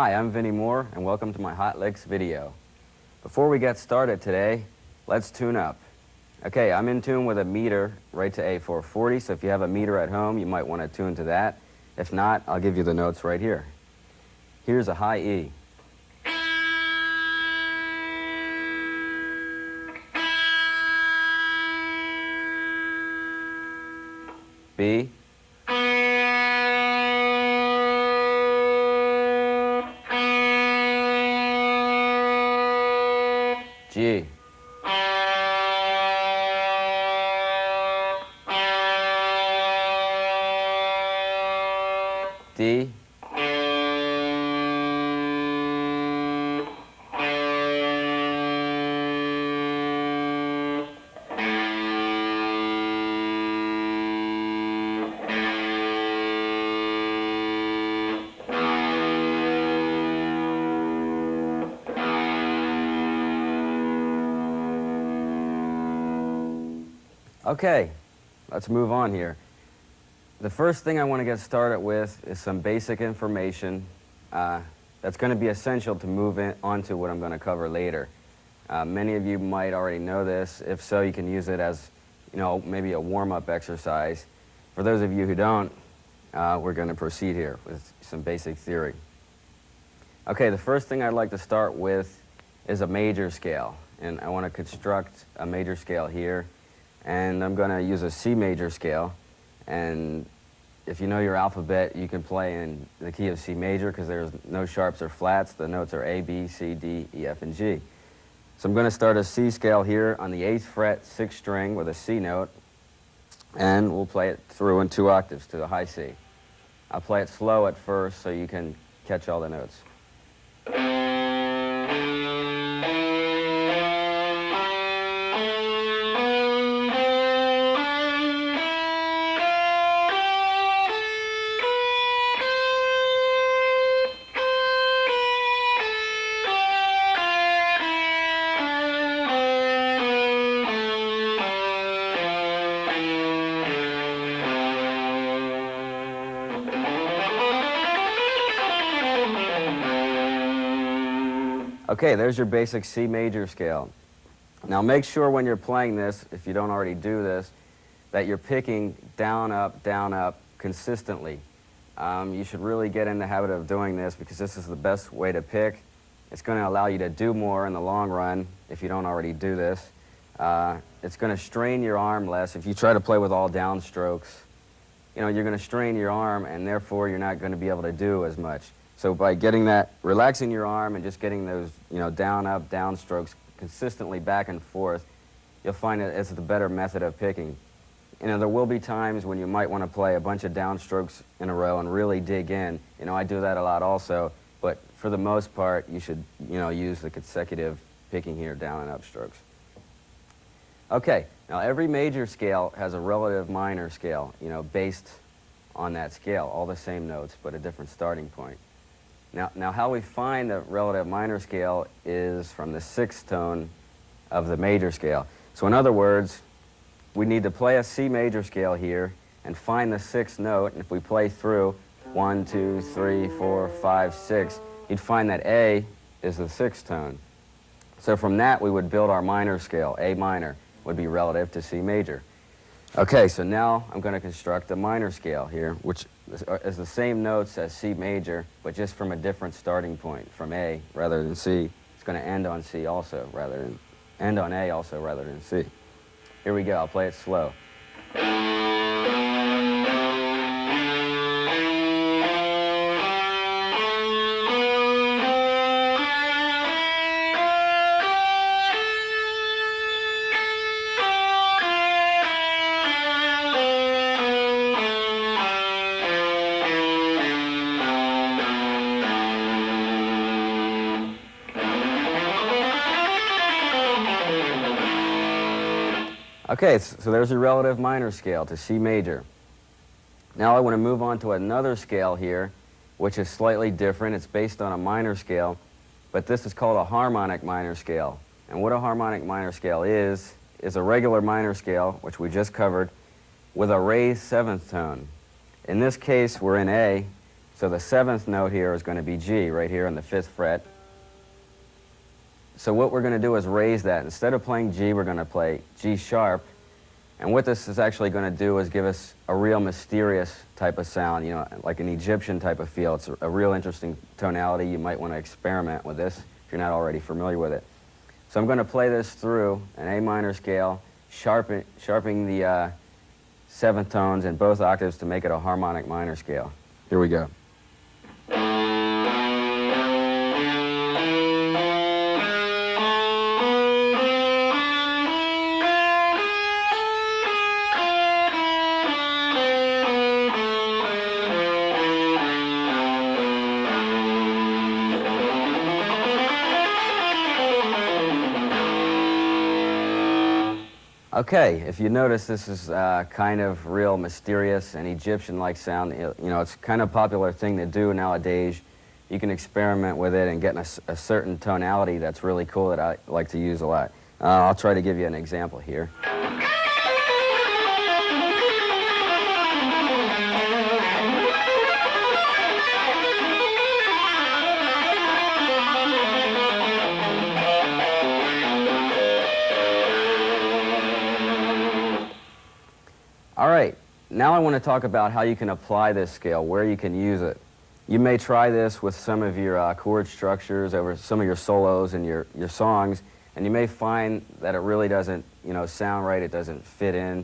Hi, I'm Vinnie and welcome to my Hot Licks video. Before we get started today, let's tune up. Okay, I'm in tune with a meter right to A440, so if you have a meter at home, you might want to tune to that. If not, I'll give you the notes right here. Here's a high E. B. G. D. Okay, let's move on here. The first thing I want to get started with is some basic information that's going to be essential to move on to what I'm going to cover later. Many of you might already know this. If so, you can use it as, maybe a warm-up exercise. For those of you who don't, we're going to proceed here with some basic theory. Okay, the first thing I'd like to start with is a major scale. And I want to construct a major scale here. And I'm going to use a C major scale. And if you know your alphabet, you can play in the key of C major because there's no sharps or flats. The notes are A, B, C, D, E, F, and G. So I'm going to start a C scale here on the 8th fret, 6th string with a C note. And we'll play it through in 2 octaves to the high C. I'll play it slow at first so you can catch all the notes. Okay, there's your basic C major scale. Now make sure when you're playing this, if you don't already do this, that you're picking down, up consistently. You should really get in the habit of doing this because this is the best way to pick. It's going to allow you to do more in the long run if you don't already do this. It's going to strain your arm less. If you try to play with all down strokes, you're going to strain your arm and therefore you're not going to be able to do as much. So by getting that, relaxing your arm and just getting those, down, up, down strokes consistently back and forth, you'll find that it's the better method of picking. There will be times when you might want to play a bunch of down strokes in a row and really dig in. I do that a lot also, but for the most part, you should, use the consecutive picking here, down and up strokes. Okay, now every major scale has a relative minor scale, based on that scale, all the same notes, but a different starting point. Now how we find the relative minor scale is from the 6th tone of the major scale. So in other words, we need to play a C major scale here and find the 6th note. And if we play through 1, 2, 3, 4, 5, 6, you'd find that A is the 6th tone. So from that, we would build our minor scale. A minor would be relative to C major. Okay, so now I'm going to construct a minor scale here, which is the same notes as C major, but just from a different starting point, from A rather than C. It's going to end on C also, end on A also rather than C. Here we go, I'll play it slow. Okay, so there's a relative minor scale to C major. Now I want to move on to another scale here, which is slightly different. It's based on a minor scale, but this is called a harmonic minor scale. And what a harmonic minor scale is a regular minor scale, which we just covered, with a raised 7th tone. In this case, we're in A, So the 7th note here is going to be G, right here on the 5th fret. So what we're going to do is raise that. Instead of playing G, we're going to play G sharp. And what this is actually going to do is give us a real mysterious type of sound, you know, like an Egyptian type of feel. It's a real interesting tonality. You might want to experiment with this if you're not already familiar with it. So I'm going to play this through an A minor scale, sharpening the 7th tones in both octaves to make it a harmonic minor scale. Here we go. Okay, if you notice, this is kind of real mysterious and Egyptian-like sound. You know, it's kind of a popular thing to do nowadays. You can experiment with it and get a certain tonality that's really cool that I like to use a lot. I'll try to give you an example here. All right, now I want to talk about how you can apply this scale, where you can use it. You may try this with some of your chord structures over some of your solos and your songs, and you may find that it really doesn't, you know, sound right, it doesn't fit in.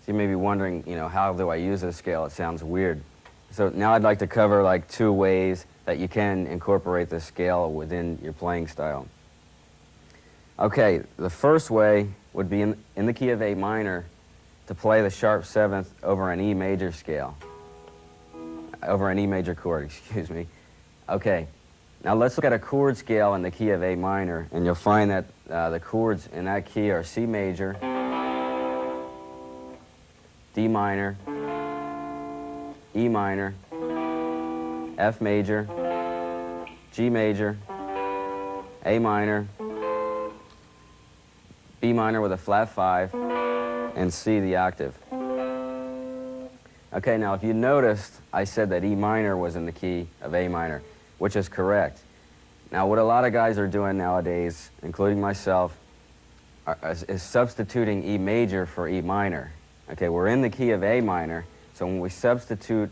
So you may be wondering, you know, how do I use this scale? It sounds weird. So now I'd like to cover like 2 ways that you can incorporate this scale within your playing style. Okay, the first way would be in the key of A minor, to play the sharp 7th over an E major scale, over an E major chord, excuse me. Okay, now let's look at a chord scale in the key of A minor, and you'll find that the chords in that key are C major, D minor, E minor, F major, G major, A minor, B minor with a flat 5, and C the octave. Okay, now if you noticed, I said that E minor was in the key of A minor, which is correct. Now what a lot of guys are doing nowadays, including myself, is substituting E major for E minor. Okay, we're in the key of A minor, so when we substitute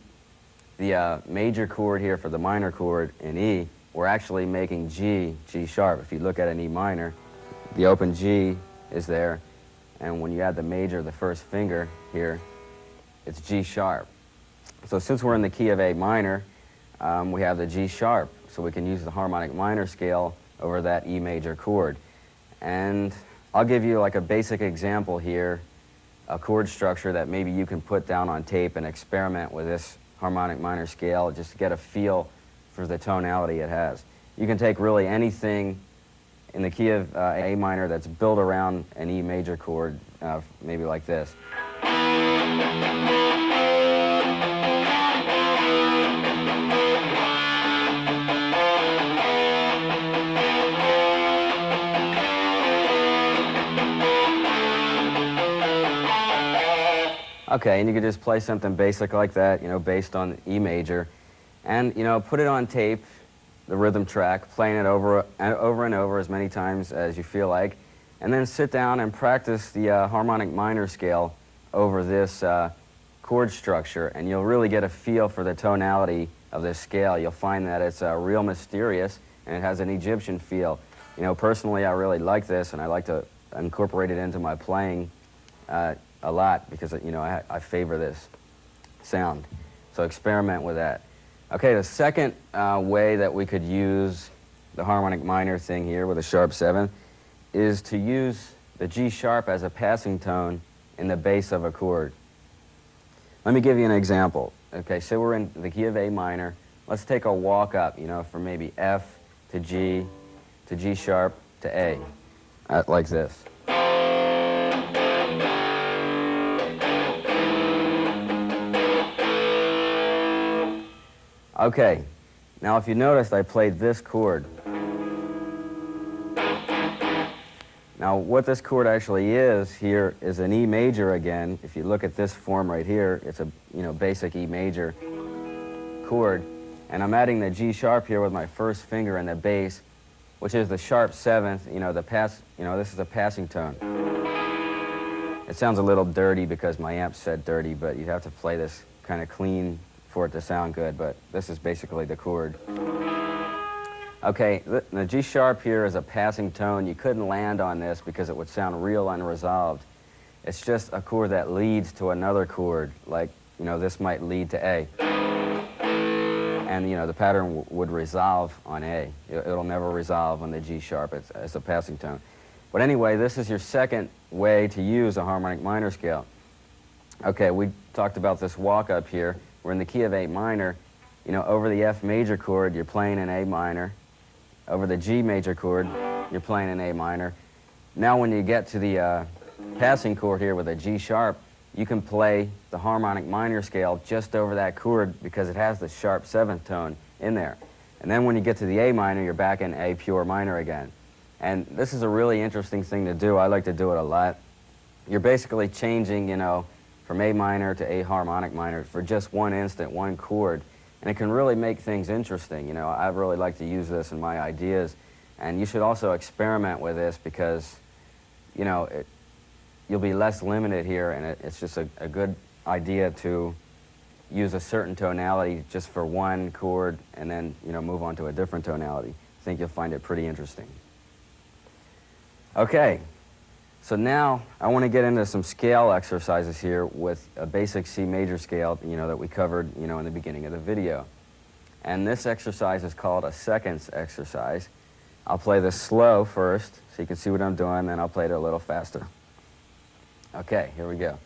the major chord here for the minor chord in E, we're actually making G sharp. If you look at an E minor, the open G is there, and when you add the major, the first finger here, it's G sharp. So since we're in the key of A minor, we have the G sharp, so we can use the harmonic minor scale over that E major chord. And I'll give you like a basic example here, a chord structure that maybe you can put down on tape and experiment with this harmonic minor scale just to get a feel for the tonality it has. You can take really anything in the key of A minor that's built around an E major chord, maybe like this. Okay, and you could just play something basic like that, you know, based on E major, and, you know, put it on tape, the rhythm track, playing it over and over as many times as you feel like, and then sit down and practice the harmonic minor scale over this chord structure, and you'll really get a feel for the tonality of this scale. You'll find that it's real mysterious, and it has an Egyptian feel. You know, personally, I really like this, and I like to incorporate it into my playing a lot because, you know, I favor this sound. So experiment with that. Okay, the second way that we could use the harmonic minor thing here with a sharp 7 is to use the G sharp as a passing tone in the bass of a chord. Let me give you an example. Okay, so we're in the key of A minor. Let's take a walk up, you know, from maybe F to G sharp to A, like this. Okay, now if you noticed, I played this chord. Now what this chord actually is here is an E major again. If you look at this form right here, it's a, you know, basic E major. chord. And I'm adding the G sharp here with my first finger in the bass, which is the sharp 7th, this is a passing tone. It sounds a little dirty because my amp said dirty, but you'd have to play this kind of clean for it to sound good, but this is basically the chord. Okay, the G sharp here is a passing tone. You couldn't land on this because it would sound real unresolved. It's just a chord that leads to another chord, like, this might lead to A. And, the pattern would resolve on A. It'll never resolve on the G sharp. It's a passing tone. But anyway, this is your second way to use a harmonic minor scale. Okay, we talked about this walk up here. We're in the key of A minor. Over the F major chord, you're playing in A minor. Over the G major chord, you're playing in A minor. Now when you get to the passing chord here with a G sharp, you can play the harmonic minor scale just over that chord because it has the sharp 7th tone in there. And then when you get to the A minor, you're back in A pure minor again. And this is a really interesting thing to do. I like to do it a lot. You're basically changing, from A minor to A harmonic minor for just one instant, one chord. And it can really make things interesting. I really like to use this in my ideas. And you should also experiment with this because, you'll be less limited here, and it's just a good idea to use a certain tonality just for one chord and then, move on to a different tonality. I think you'll find it pretty interesting. Okay, so now I want to get into some scale exercises here with a basic C major scale, that we covered, in the beginning of the video. And this exercise is called a seconds exercise. I'll play this slow first so you can see what I'm doing, then I'll play it a little faster. Okay, here we go.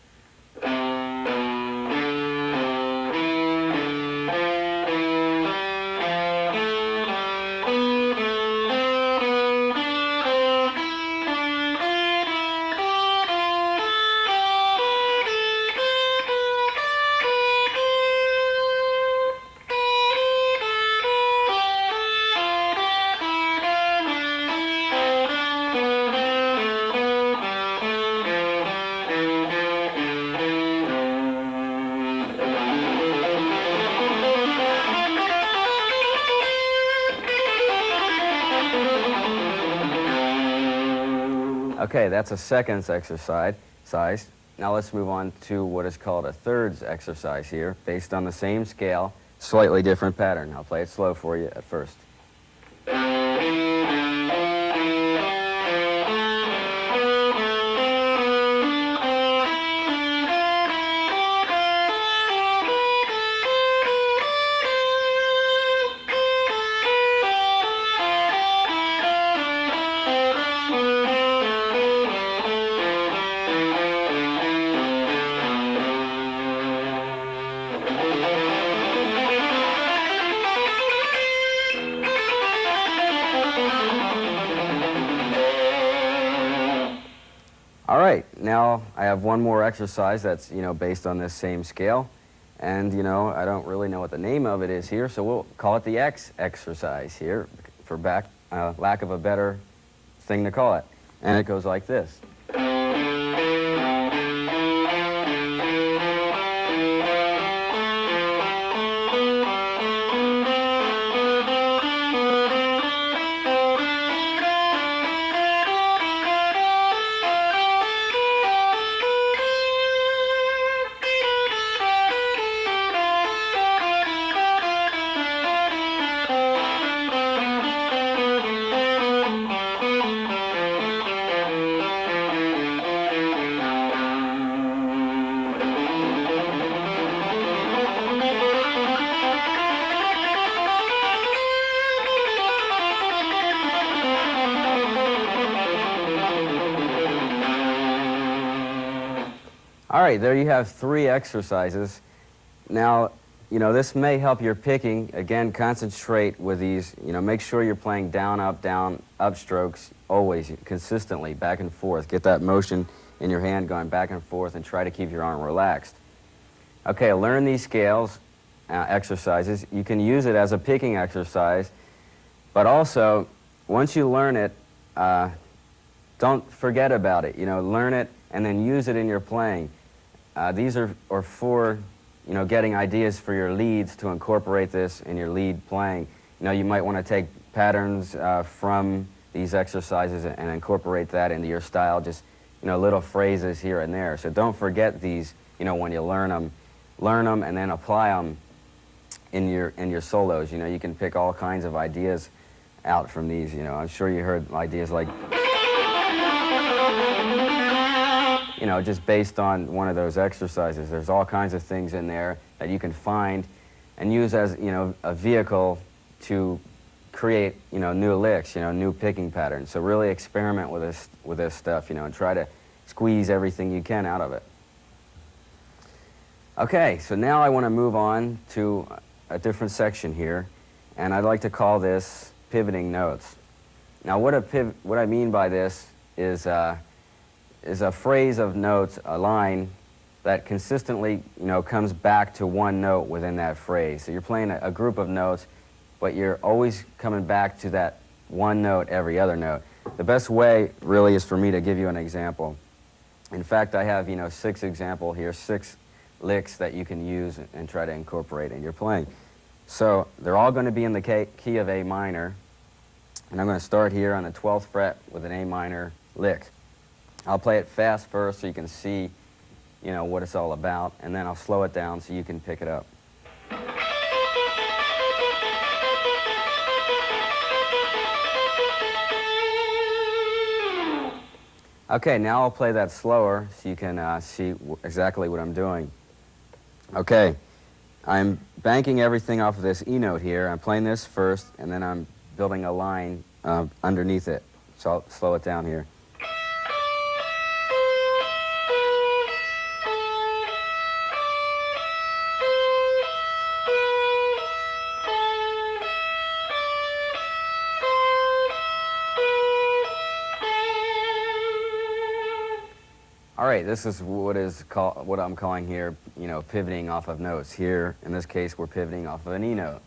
Okay, that's a seconds exercise. Now let's move on to what is called a thirds exercise here, based on the same scale, slightly different pattern. I'll play it slow for you at first. All right, now I have one more exercise that's, based on this same scale. And, I don't really know what the name of it is here, so we'll call it the X exercise here for lack of a better thing to call it. And it goes like this. All right, there you have 3 exercises. Now, this may help your picking. Again, concentrate with these. Make sure you're playing down, up strokes always, consistently, back and forth. Get that motion in your hand going back and forth and try to keep your arm relaxed. Okay, learn these scales, exercises. You can use it as a picking exercise, but also, once you learn it, don't forget about it. Learn it and then use it in your playing. These are for, getting ideas for your leads to incorporate this in your lead playing. You might want to take patterns from these exercises and incorporate that into your style, just, little phrases here and there. So don't forget these, when you learn them and then apply them in your solos. You can pick all kinds of ideas out from these. I'm sure you heard ideas like, just based on one of those exercises. There's all kinds of things in there that you can find and use as, a vehicle to create, new licks, new picking patterns. So really experiment with this stuff, and try to squeeze everything you can out of it. Okay, so now I want to move on to a different section here, and I'd like to call this pivoting notes. Now, what I mean by this is a phrase of notes, a line that consistently, comes back to one note within that phrase. So you're playing a group of notes, but you're always coming back to that one note every other note. The best way, really, is for me to give you an example. In fact, I have, 6 examples here, 6 licks that you can use and try to incorporate in your playing. So they're all going to be in the key of A minor, and I'm going to start here on the 12th fret with an A minor lick. I'll play it fast first so you can see, what it's all about, and then I'll slow it down so you can pick it up. Okay, now I'll play that slower so you can see exactly what I'm doing. Okay, I'm banking everything off of this E note here. I'm playing this first, and then I'm building a line underneath it. So I'll slow it down here. All right, this is what I'm calling here, pivoting off of notes. Here, in this case, we're pivoting off of an E note.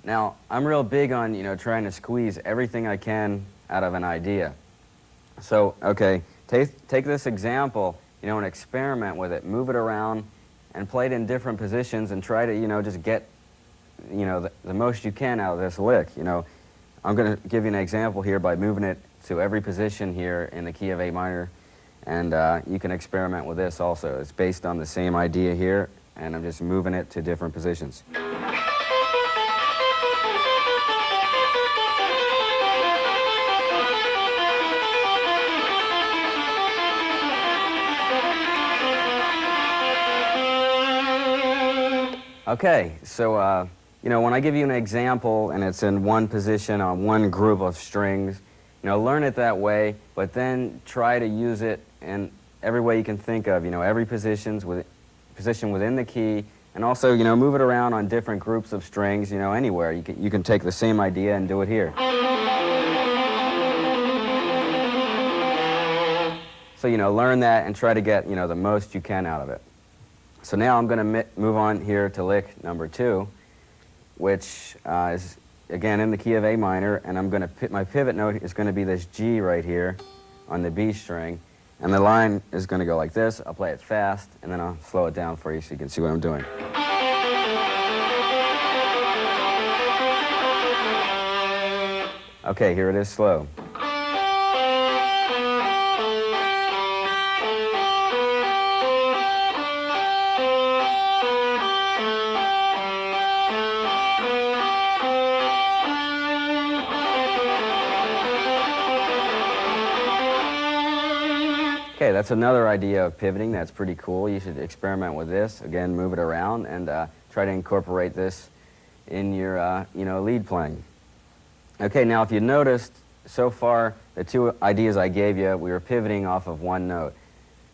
Now, I'm real big on, trying to squeeze everything I can out of an idea. So, okay, take this example, and experiment with it. Move it around and play it in different positions and try to, just get, the most you can out of this lick. I'm going to give you an example here by moving it to every position here in the key of A minor. And you can experiment with this also. It's based on the same idea here, and I'm just moving it to different positions. Okay, so when I give you an example and it's in one position on one group of strings, learn it that way, but then try to use it in every way you can think of, every position within the key, and also, move it around on different groups of strings, anywhere. You can take the same idea and do it here. So, learn that and try to get, the most you can out of it. So now I'm going to move on here to lick number 2, which is, again, in the key of A minor, and I'm going to my pivot note is going to be this G right here on the B string, and the line is going to go like this. I'll play it fast, and then I'll slow it down for you so you can see what I'm doing. Okay, here it is slow. Okay, that's another idea of pivoting. That's pretty cool. You should experiment with this. Again, move it around and try to incorporate this in your, lead playing. Okay, now if you noticed, so far, the 2 ideas I gave you, we were pivoting off of one note.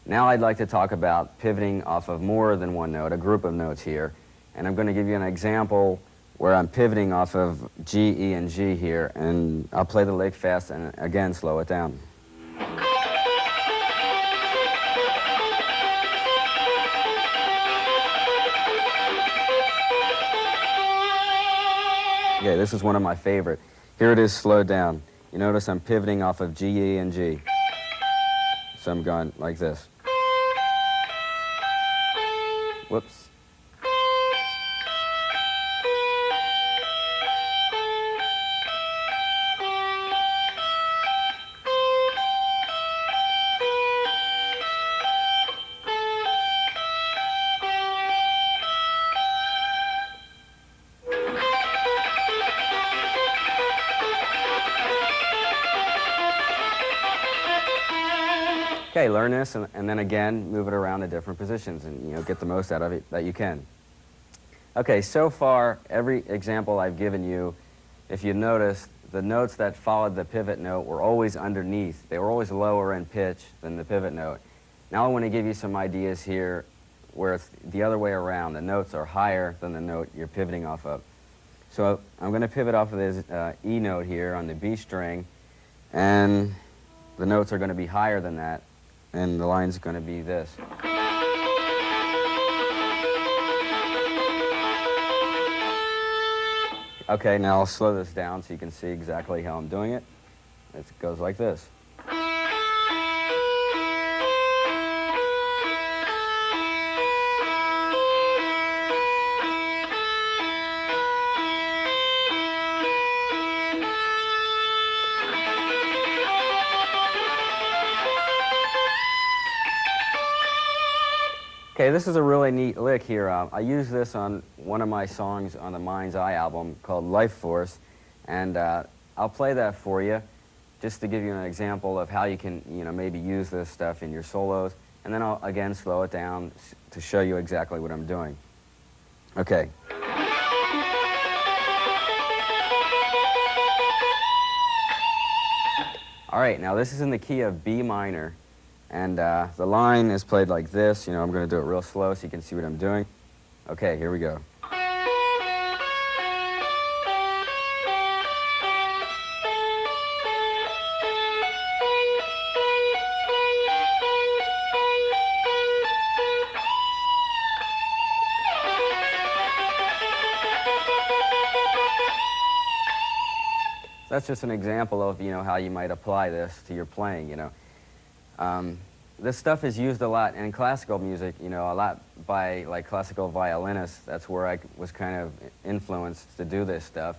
Now I'd like to talk about pivoting off of more than one note, a group of notes here. And I'm going to give you an example where I'm pivoting off of G, E, and G here, and I'll play the lick fast and, again, slow it down. Okay, this is one of my favorite. Here it is slowed down. You notice I'm pivoting off of G, E, and G. So I'm going like this. Whoops. Okay, learn this and then again move it around to different positions and get the most out of it that you can. Okay, so far every example I've given you, if you notice, the notes that followed the pivot note were always underneath. They were always lower in pitch than the pivot note. Now I want to give you some ideas here where it's the other way around. The notes are higher than the note you're pivoting off of. So I'm going to pivot off of this E note here on the B string, and the notes are going to be higher than that, and the line's going to be this. Okay, now I'll slow this down so you can see exactly how I'm doing it. It goes like this. Okay, this is a really neat lick here. I use this on one of my songs on the Mind's Eye album called Life Force, and I'll play that for you just to give you an example of how you can, maybe use this stuff in your solos, and then I'll again slow it down to show you exactly what I'm doing. Okay. All right, now this is in the key of B minor. And the line is played like this. I'm going to do it real slow so you can see what I'm doing. Okay, here we go. That's just an example of, how you might apply this to your playing, This stuff is used a lot in classical music, a lot by classical violinists. That's where I was kind of influenced to do this stuff.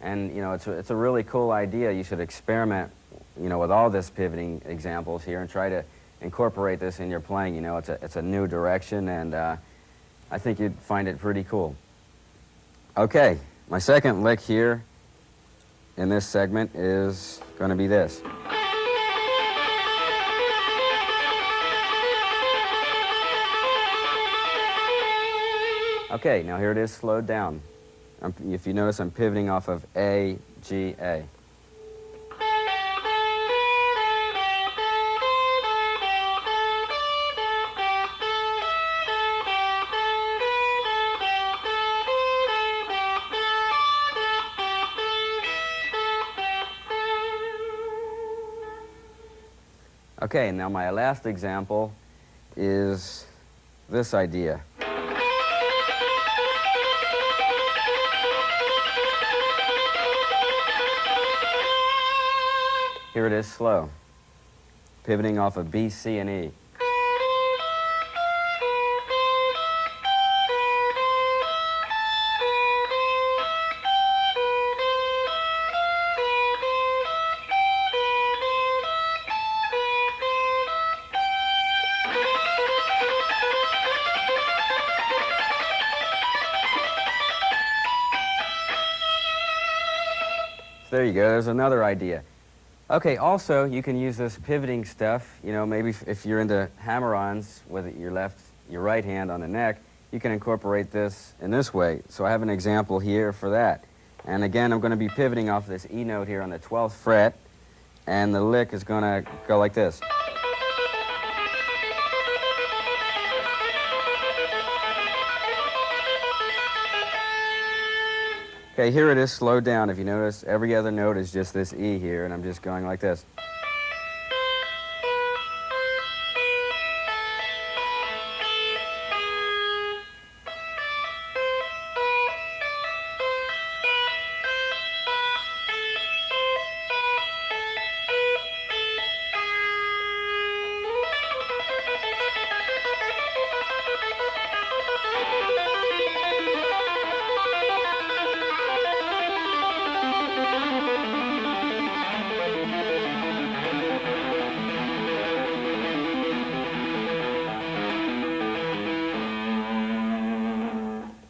And it's a really cool idea. You should experiment, with all this pivoting examples here and try to incorporate this in your playing. It's a new direction, and I think you'd find it pretty cool. Okay, my second lick here in this segment is going to be this. Okay, now here it is slowed down. If you notice, I'm pivoting off of A, G, A. Okay, now my last example is this idea. Here it is slow, pivoting off of B, C, and E. So there you go, there's another idea. Okay, also, you can use this pivoting stuff, maybe if you're into hammer-ons with your right hand on the neck, you can incorporate this in this way. So I have an example here for that. And again, I'm going to be pivoting off this E note here on the 12th fret, and the lick is going to go like this. Okay, here it is slowed down. If you notice, every other note is just this E here, and I'm just going like this.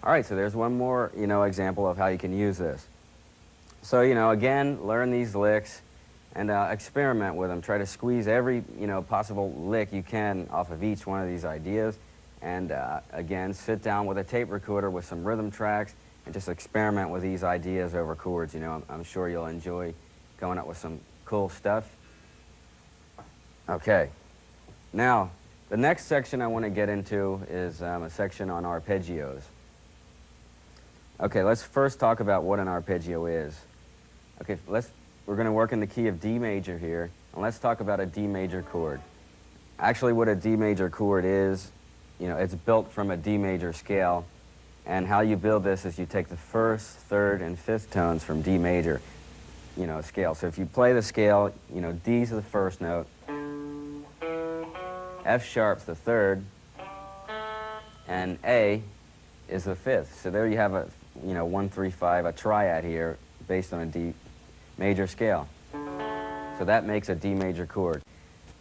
All right, so there's one more, example of how you can use this. So, again, learn these licks, and experiment with them. Try to squeeze every possible lick you can off of each one of these ideas. And again, sit down with a tape recorder with some rhythm tracks and just experiment with these ideas over chords. I'm sure you'll enjoy coming up with some cool stuff. Okay. Now, the next section I want to get into is a section on arpeggios. Okay, let's first talk about what an arpeggio is. Okay, we're going to work in the key of D major here, and let's talk about a D major chord. Actually, what a D major chord is, it's built from a D major scale, and how you build this is you take the first, third, and fifth tones from D major, scale. So if you play the scale, D's the first note, F sharp's the third, and A is the fifth. So there you have a 1, 3, 5, a triad here based on a D major scale. So that makes a D major chord.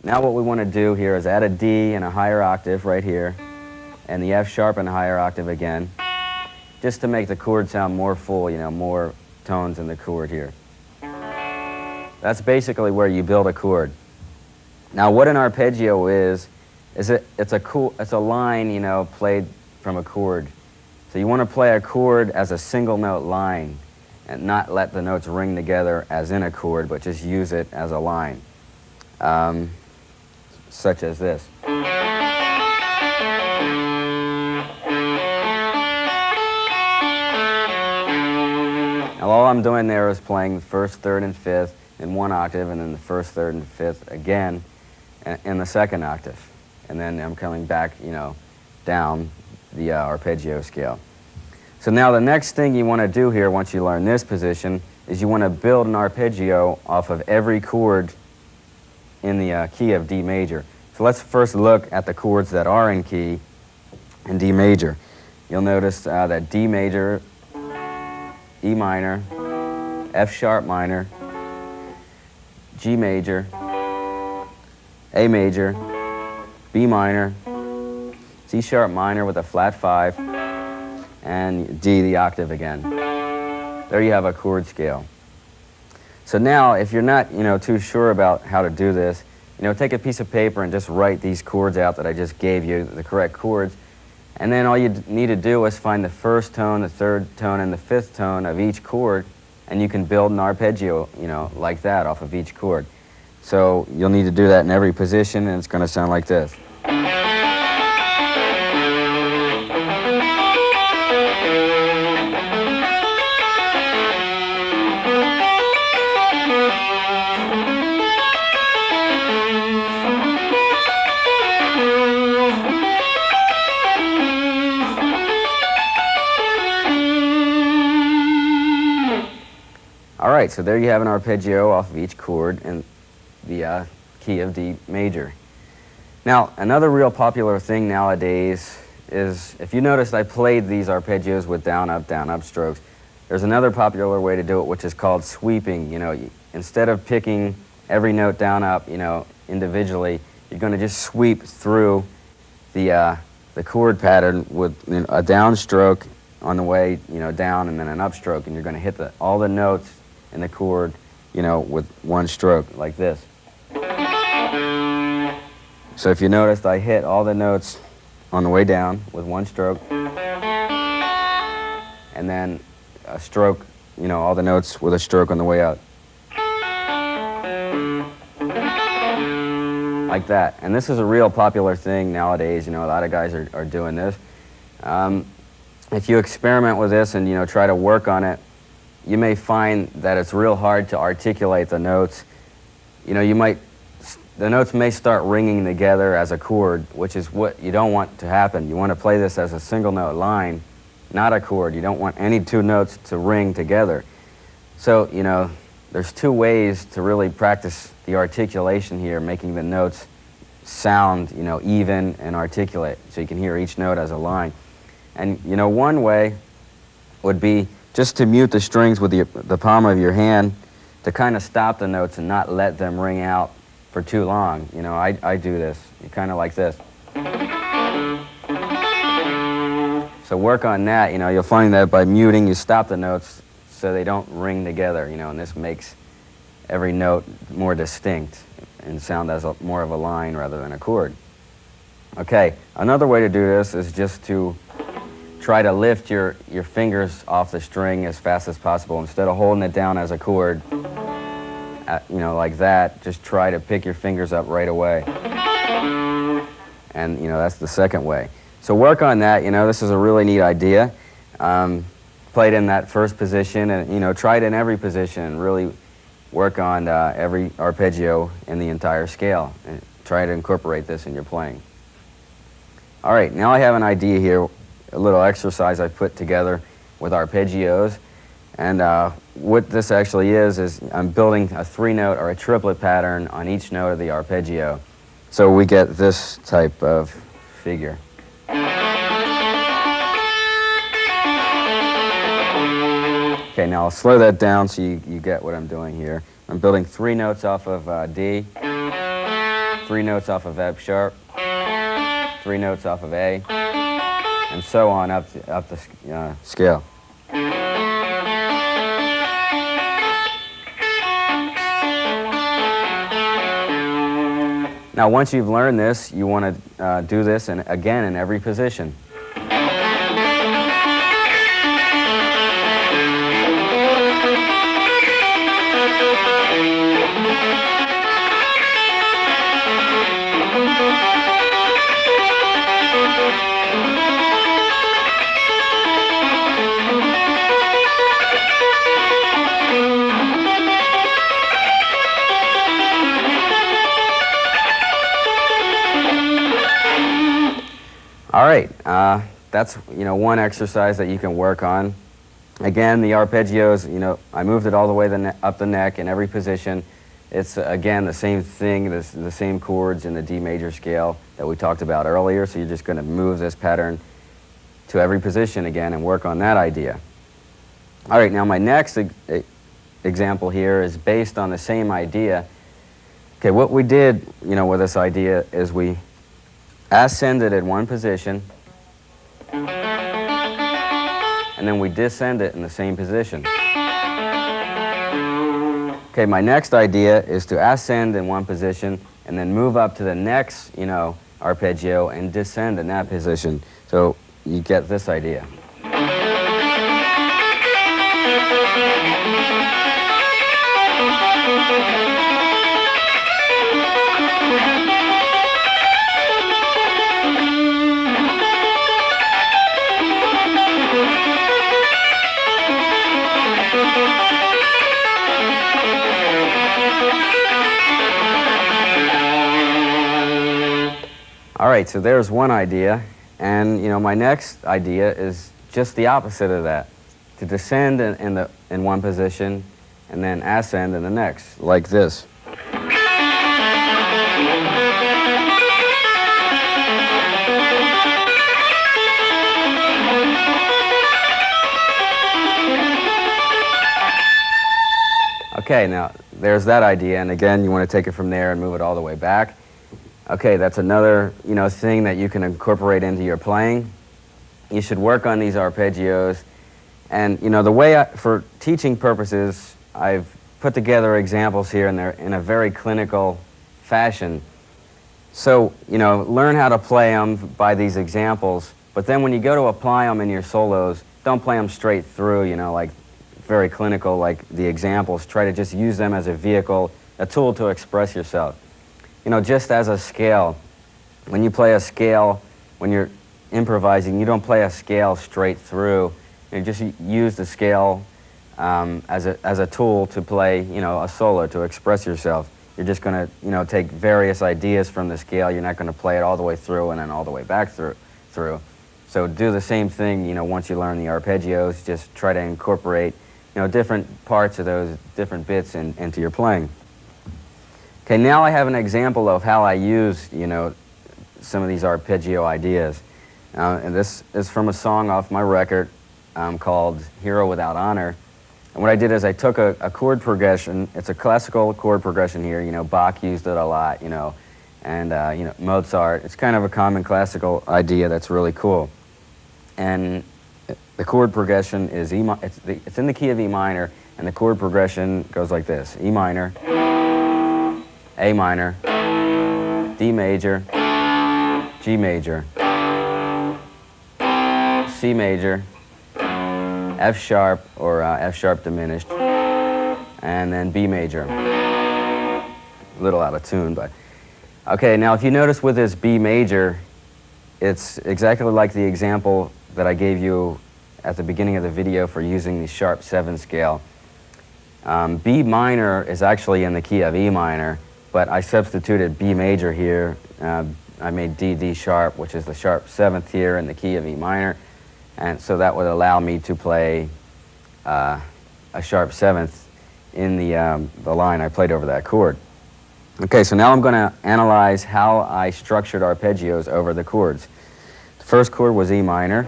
Now what we want to do here is add a D and a higher octave right here, and the F sharp and a higher octave again, just to make the chord sound more full, more tones in the chord here. That's basically where you build a chord. Now what an arpeggio is it's a line, played from a chord. So you want to play a chord as a single note line and not let the notes ring together as in a chord, but just use it as a line, such as this. Now all I'm doing there is playing the first, third, and fifth in one octave, and then the first, third, and fifth again in the second octave. And then I'm coming back, down the arpeggio scale. So now the next thing you want to do here, once you learn this position, is you want to build an arpeggio off of every chord in the key of D major. So let's first look at the chords that are in key in D major. You'll notice that D major, E minor, F sharp minor, G major, A major, B minor, C sharp minor with a flat 5, and D the octave again. There you have a chord scale. So now, if you're not, too sure about how to do this, take a piece of paper and just write these chords out that I just gave you, the correct chords, and then all you need to do is find the first tone, the third tone, and the fifth tone of each chord, and you can build an arpeggio, like that off of each chord. So you'll need to do that in every position, and it's going to sound like this. All right, so there you have an arpeggio off of each chord in the key of D major. Now, another real popular thing nowadays is, if you noticed, I played these arpeggios with down, up strokes. There's another popular way to do it, which is called sweeping. Instead of picking every note down, up, individually, you're going to just sweep through the chord pattern with a downstroke on the way, down, and then an upstroke, and you're going to hit all the notes in the chord, with one stroke, like this. So if you noticed, I hit all the notes on the way down with one stroke, and then a stroke, all the notes with a stroke on the way out. Like that. And this is a real popular thing nowadays. A lot of guys are doing this. If you experiment with this and, try to work on it, you may find that it's real hard to articulate the notes. The notes may start ringing together as a chord, which is what you don't want to happen. You want to play this as a single note line, not a chord. You don't want any two notes to ring together. So, there's two ways to really practice the articulation here, making the notes sound, even and articulate, so you can hear each note as a line. And, one way would be just to mute the strings with the palm of your hand to kind of stop the notes and not let them ring out for too long. I do this, kind of like this. So work on that. You'll find that by muting, you stop the notes so they don't ring together, and this makes every note more distinct and sound as more of a line rather than a chord. Okay, another way to do this is just to try to lift your fingers off the string as fast as possible. Instead of holding it down as a chord, you know, like that, just try to pick your fingers up right away. And, you know, that's the second way. So work on that. You know, this is a really neat idea. Play it in that first position and, you know, try it in every position and really work on every arpeggio in the entire scale and try to incorporate this in your playing. All right, now I have an idea here, a little exercise I've put together with arpeggios. And what this actually is I'm building a 3-note or a triplet pattern on each note of the arpeggio. So we get this type of figure. Okay, now I'll slow that down so you get what I'm doing here. I'm building 3 notes off of D, 3 notes off of F sharp, 3 notes off of A, and so on up the scale. Now, once you've learned this, you want to do this again in every position. All right, that's, you know, one exercise that you can work on. Again, the arpeggios, you know, I moved it all the way up the neck in every position. It's, again, the same thing, the same chords in the D major scale that we talked about earlier, so you're just going to move this pattern to every position again and work on that idea. All right, now my next example here is based on the same idea. Okay, what we did, you know, with this idea is we ascended in one position, and then we descend it in the same position. Okay, my next idea is to ascend in one position and then move up to the next, you know, arpeggio and descend in that position. So you get this idea. All right, so there's one idea, and you know my next idea is just the opposite of that, to descend in one position and then ascend in the next, like this. Okay, now there's that idea, and again you want to take it from there and move it all the way back. Okay, that's another, you know, thing that you can incorporate into your playing. You should work on these arpeggios, and you know the way for teaching purposes, I've put together examples here, and they're in a very clinical fashion. So you know, learn how to play them by these examples. But then when you go to apply them in your solos, don't play them straight through. You know, like very clinical, like the examples. Try to just use them as a vehicle, a tool to express yourself. You know, just as a scale, when you play a scale, when you're improvising, you don't play a scale straight through. You just use the scale as a tool to play, you know, a solo, to express yourself. You're just going to, you know, take various ideas from the scale. You're not going to play it all the way through and then all the way back through. So do the same thing, you know, once you learn the arpeggios, just try to incorporate, you know, different parts of those different bits into your playing. Okay, now I have an example of how I use, you know, some of these arpeggio ideas. And this is from a song off my record called Hero Without Honor. And what I did is I took a chord progression. It's a classical chord progression here. You know, Bach used it a lot, you know, and, you know, Mozart. It's kind of a common classical idea that's really cool. And the chord progression is it's in the key of E minor, And the chord progression goes like this: E minor, A minor, D major, G major, C major, F sharp or F sharp diminished, and then B major. A little out of tune, but okay. Now if you notice with this B major, it's exactly like the example that I gave you at the beginning of the video for using the sharp 7 scale. B minor is actually in the key of E minor, but I substituted B major here. I made D sharp, which is the sharp 7th here in the key of E minor, and so that would allow me to play a sharp 7th in the line I played over that chord. Okay, so now I'm going to analyze how I structured arpeggios over the chords. The first chord was E minor,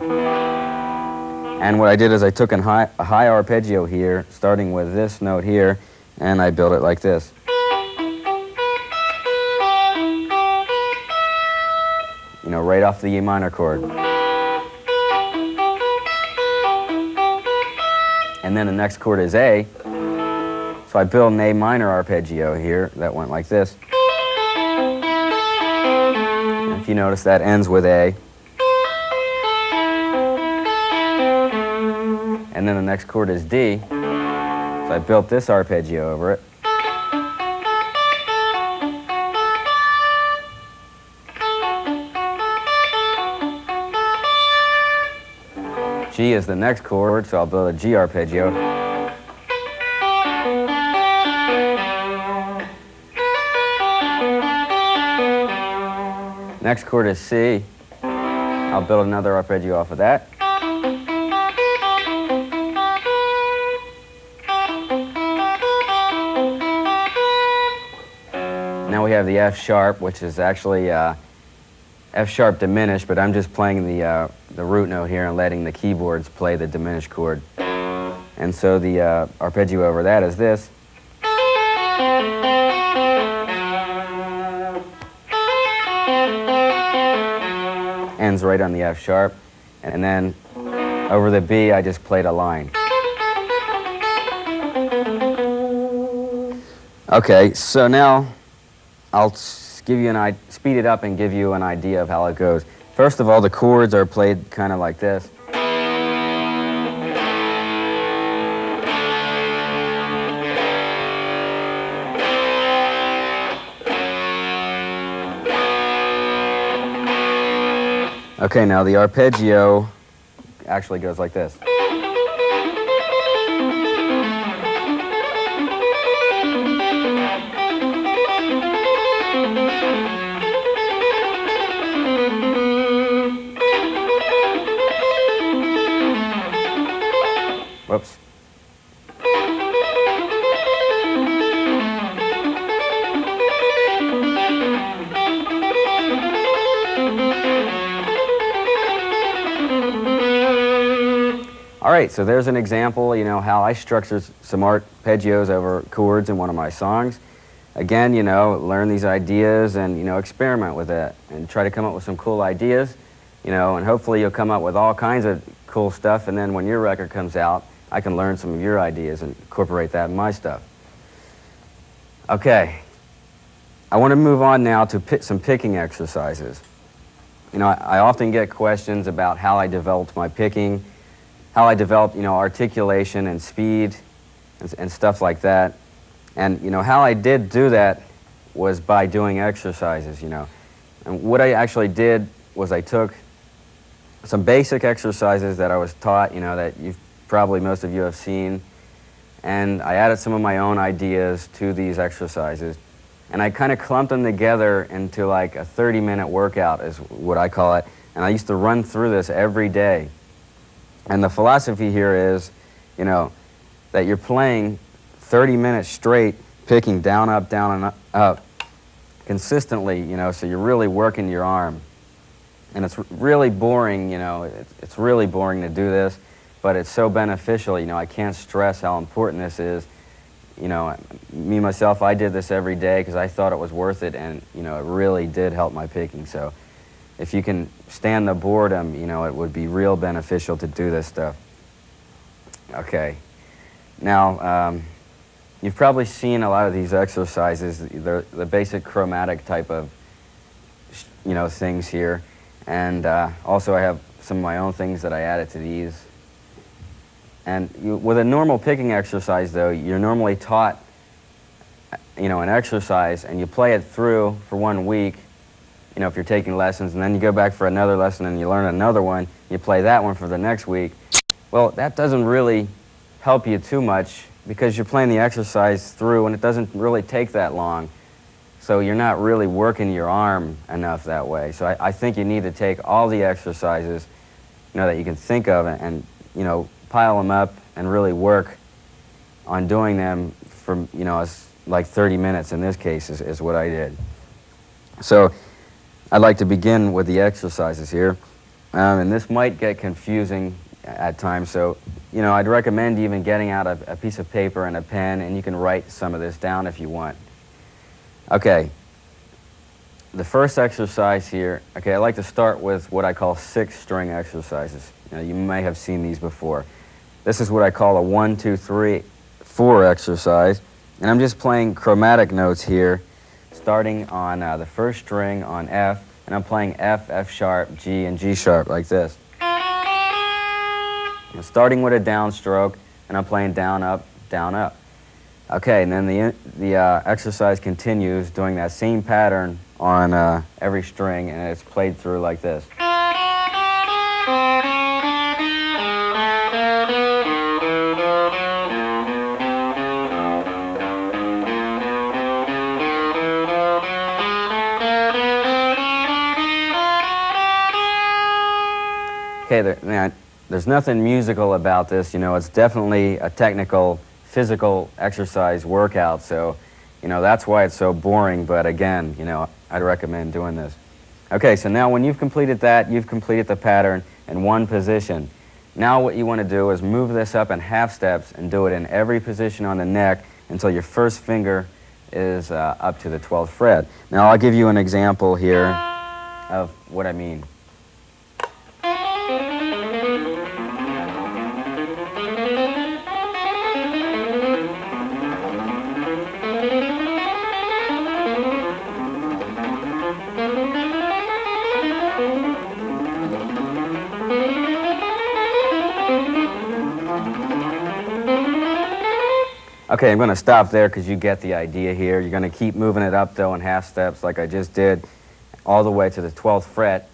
and what I did is I took a high arpeggio here, starting with this note here, and I built it like this. You know, right off the E minor chord. And then the next chord is A, so I built an A minor arpeggio here that went like this. And if you notice, that ends with A. And then the next chord is D, so I built this arpeggio over it. G is the next chord, so I'll build a G arpeggio. Next chord is C. I'll build another arpeggio off of that. Now we have the F sharp, which is actually F sharp diminished, but I'm just playing the root note here and letting the keyboards play the diminished chord. And so the arpeggio over that is this. Ends right on the F sharp. And then over the B, I just played a line. Okay, so now I'll give you speed it up and give you an idea of how it goes. First of all, the chords are played kind of like this. Okay, now the arpeggio actually goes like this. Whoops. All right, so there's an example, you know, how I structure some arpeggios over chords in one of my songs. Again, you know, learn these ideas and, you know, experiment with it and try to come up with some cool ideas, you know, and hopefully you'll come up with all kinds of cool stuff, and then when your record comes out, I can learn some of your ideas and incorporate that in my stuff. Okay, I want to move on now to some picking exercises. You know, I often get questions about how I developed my picking, how I developed, you know, articulation and speed and stuff like that. And, you know, how I did do that was by doing exercises, you know. And what I actually did was I took some basic exercises that I was taught, you know, that probably most of you have seen, and I added some of my own ideas to these exercises. And I kind of clumped them together into like a 30-minute workout is what I call it. And I used to run through this every day. And the philosophy here is, you know, that you're playing 30 minutes straight, picking down, and up, consistently, you know, so you're really working your arm. And it's really boring, you know, it's really boring to do this, but it's so beneficial, you know, I can't stress how important this is. You know, me, myself, I did this every day because I thought it was worth it, and, you know, it really did help my picking. So if you can stand the boredom, you know, it would be real beneficial to do this stuff. Okay. Now, you've probably seen a lot of these exercises, the basic chromatic type of, things here. And also I have some of my own things that I added to these. And with a normal picking exercise, though, you're normally taught, an exercise, and you play it through for 1 week, if you're taking lessons, and then you go back for another lesson and you learn another one, you play that one for the next week. Well, that doesn't really help you too much because you're playing the exercise through and it doesn't really take that long. So you're not really working your arm enough that way. So I think you need to take all the exercises, that you can think of and pile them up and really work on doing them for, like 30 minutes in this case is what I did. So I'd like to begin with the exercises here. And this might get confusing at times, so I'd recommend even getting out a piece of paper and a pen, and you can write some of this down if you want. Okay, the first exercise here, I like to start with what I call 6-string exercises. You may have seen these before. This is what I call a 1, 2, 3, 4 exercise, and I'm just playing chromatic notes here, starting on the first string on F, and I'm playing F, F sharp, G, and G sharp like this. I'm starting with a downstroke, and I'm playing down, up, down, up. Okay, and then the exercise continues doing that same pattern on every string, and it's played through like this. Okay, there's nothing musical about this, it's definitely a technical, physical exercise workout, so, that's why it's so boring, but again, I'd recommend doing this. Okay, so now when you've completed that, you've completed the pattern in one position. Now what you want to do is move this up in half steps and do it in every position on the neck until your first finger is up to the 12th fret. Now I'll give you an example here of what I mean. Okay, I'm going to stop there because you get the idea here. You're going to keep moving it up, though, in half steps like I just did, all the way to the 12th fret.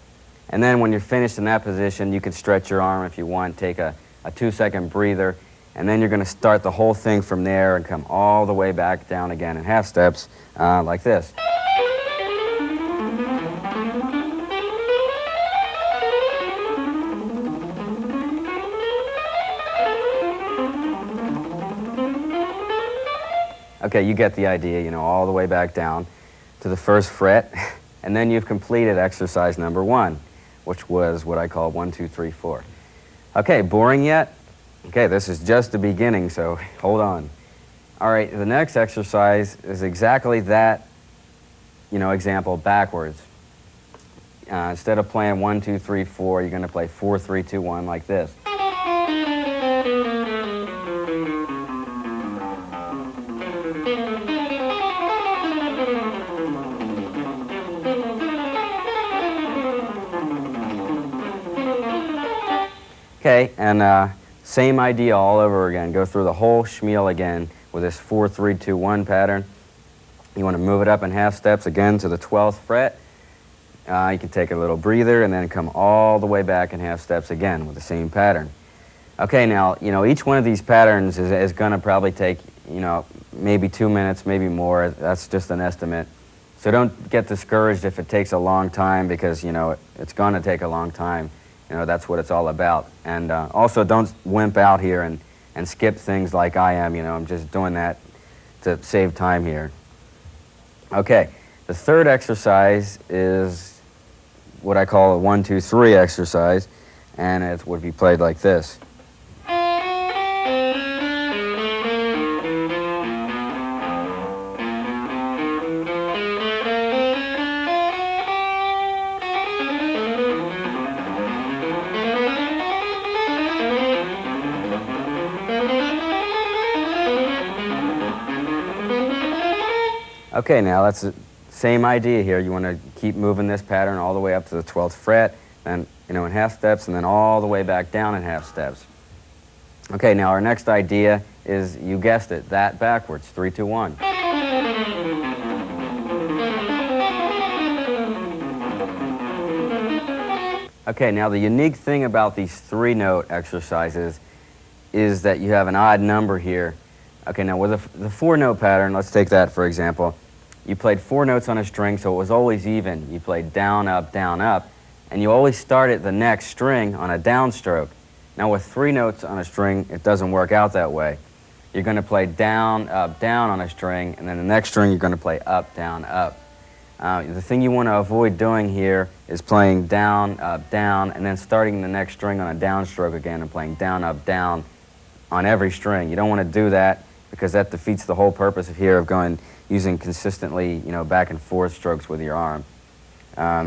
And then when you're finished in that position, you can stretch your arm if you want, take a 2-second breather, and then you're going to start the whole thing from there and come all the way back down again in half steps like this. Okay, you get the idea, all the way back down to the first fret, and then you've completed exercise number 1, which was what I call 1, 2, 3, 4. Okay, boring yet? Okay, this is just the beginning, so hold on. All right, the next exercise is exactly that, example backwards. Instead of playing 1, 2, 3, 4, you're going to play 4, 3, 2, 1 like this. Okay, and same idea all over again. Go through the whole schmeal again with this 4, 3, 2, 1 pattern. You want to move it up in half steps again to the 12th fret. You can take a little breather and then come all the way back in half steps again with the same pattern. Okay, now, each one of these patterns is going to probably take, maybe 2 minutes, maybe more. That's just an estimate. So don't get discouraged if it takes a long time because, it's going to take a long time. That's what it's all about. And also don't wimp out here and skip things like I am. I'm just doing that to save time here. Okay, the third exercise is what I call a 1, 2, 3 exercise, and it would be played like this. Okay, now that's the same idea here. You want to keep moving this pattern all the way up to the 12th fret, then, in half steps, and then all the way back down in half steps. Okay, now our next idea is, you guessed it, that backwards, 3, 2, 1. Okay, now the unique thing about these 3-note exercises is that you have an odd number here. Okay, now with the 4-note pattern, let's take that for example. You played 4 notes on a string, so it was always even. You played down, up, and you always started the next string on a downstroke. Now with 3 notes on a string, it doesn't work out that way. You're going to play down on a string, and then the next string you're going to play up, down, up. The thing you want to avoid doing here is playing down, and then starting the next string on a downstroke again and playing down on every string. You don't want to do that because that defeats the whole purpose of here of using consistently, back and forth strokes with your arm.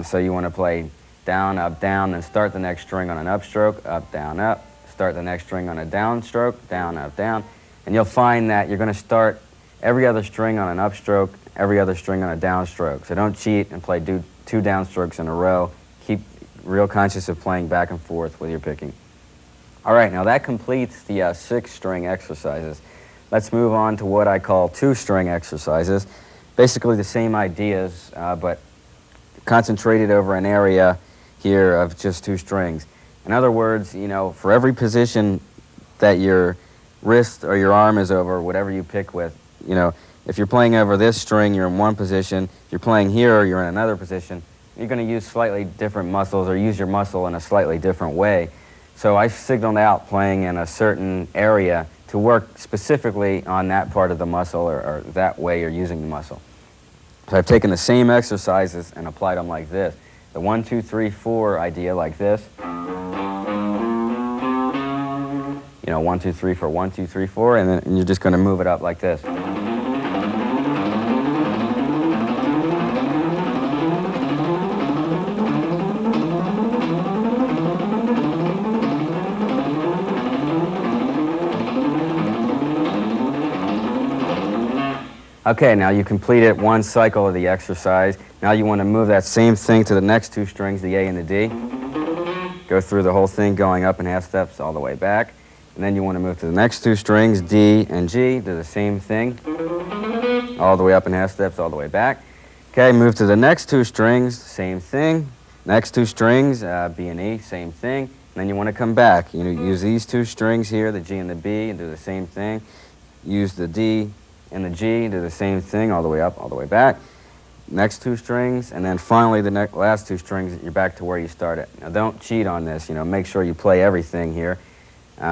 So you want to play down, then start the next string on an upstroke, up, start the next string on a downstroke, down, and you'll find that you're going to start every other string on an upstroke, every other string on a downstroke. So don't cheat and play 2 downstrokes in a row. Keep real conscious of playing back and forth with your picking. All right, now that completes the 6-string exercises. Let's move on to what I call 2-string exercises. Basically the same ideas, but concentrated over an area here of just 2 strings. In other words, for every position that your wrist or your arm is over, whatever you pick with, if you're playing over this string, you're in one position. If you're playing here, you're in another position. You're going to use slightly different muscles or use your muscle in a slightly different way. So I signaled out playing in a certain area to work specifically on that part of the muscle or that way you're using the muscle. So I've taken the same exercises and applied them like this. The 1, 2, 3, 4 idea like this. 1, 2, 3, 4, 1, 2, 3, 4, and you're just going to move it up like this. Okay, now you completed one cycle of the exercise. Now you want to move that same thing to the next 2 strings, the A and the D. Go through the whole thing going up in half steps all the way back. And then you want to move to the next 2 strings, D and G, do the same thing. All the way up in half steps, all the way back. Okay, move to the next 2 strings, same thing. Next 2 strings, B and E, same thing. And then you want to come back. Use these 2 strings here, the G and the B, and do the same thing. Use the D and the G, do the same thing, all the way up, all the way back. Next 2 strings, and then finally the last 2 strings, you're back to where you started. Now don't cheat on this, make sure you play everything here.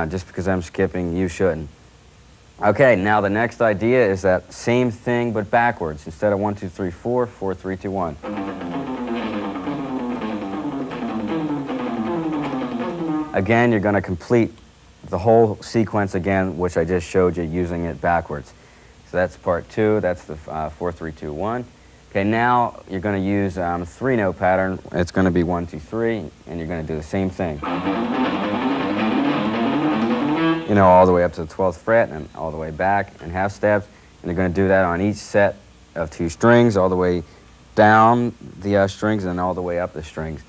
Just because I'm skipping, you shouldn't. Okay, now the next idea is that same thing but backwards. Instead of 1, 2, 3, 4, 4, 3, 2, 1. Again, you're going to complete the whole sequence again, which I just showed you, using it backwards. So that's part 2. That's the 4, 3, 2, 1. Okay, now you're going to use 3-note pattern. It's going to be 1, 2, 3, and you're going to do the same thing. All the way up to the 12th fret and all the way back in half steps. And you're going to do that on each set of 2 strings, all the way down the strings and then all the way up the strings.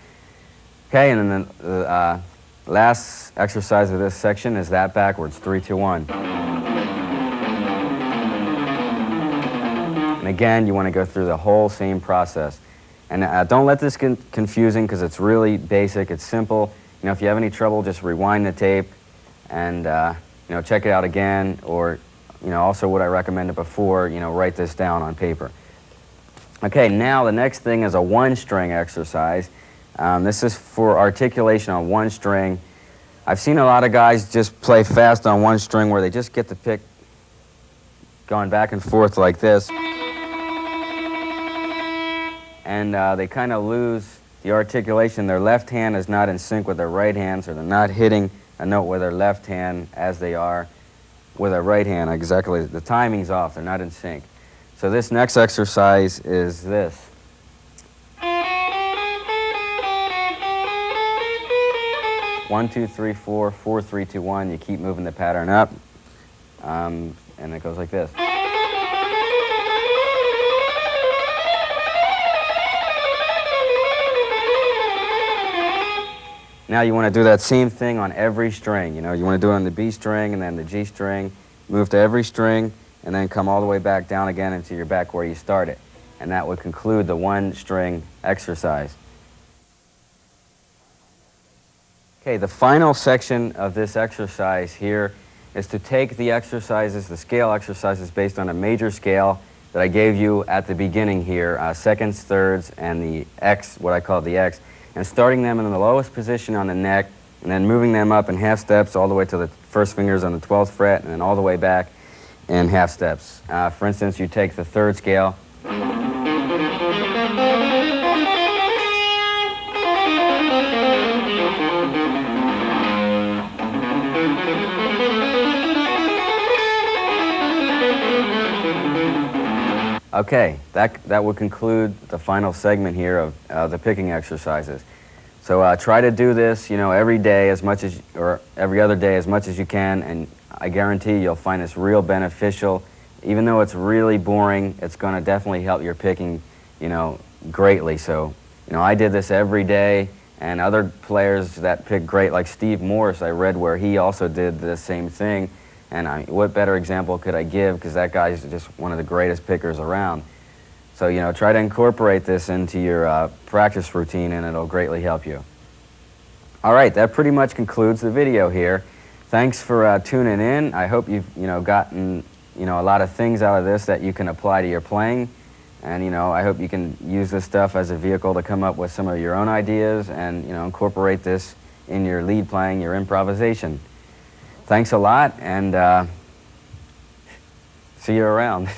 Okay, and then the last exercise of this section is that backwards, 3, 2, 1. And again, you want to go through the whole same process. And don't let this get confusing because it's really basic, it's simple. If you have any trouble, just rewind the tape and check it out again, or also what I recommended before, write this down on paper. Okay, now the next thing is a 1-string exercise. This is for articulation on 1 string. I've seen a lot of guys just play fast on 1 string where they just get the pick going back and forth like this, and they kind of lose the articulation. Their left hand is not in sync with their right hand, so they're not hitting a note with their left hand as they are with their right hand. Exactly, the timing's off, they're not in sync. So this next exercise is this. One, 2, 3, 4, 4, 3, 2, 1. You keep moving the pattern up, and it goes like this. Now you want to do that same thing on every string. You know, you want to do it on the B string and then the G string, move to every string, and then come all the way back down again until you're back where you started. And that would conclude the one string exercise. Okay, the final section of this exercise here is to take the exercises, the scale exercises based on a major scale that I gave you at the beginning here, seconds, thirds, and the X, what I call the X, and starting them in the lowest position on the neck, and then moving them up in half steps all the way to the first fingers on the 12th fret, and then all the way back in half steps. For instance, you take the third scale. Okay, that would conclude the final segment here of the picking exercises. So try to do this, you know, every day as much as, or every other day as much as you can, and I guarantee you'll find this real beneficial. Even though it's really boring, it's going to definitely help your picking, you know, greatly. So, you know, I did this every day, and other players that pick great, like Steve Morse, I read where he also did the same thing. And what better example could I give, because that guy's just one of the greatest pickers around. So, you know, try to incorporate this into your practice routine, and it'll greatly help you. All right, that pretty much concludes the video here. Thanks for tuning in. I hope you've, you know, gotten, you know, a lot of things out of this that you can apply to your playing. And, you know, I hope you can use this stuff as a vehicle to come up with some of your own ideas and, you know, incorporate this in your lead playing, your improvisation. Thanks a lot, and see you around.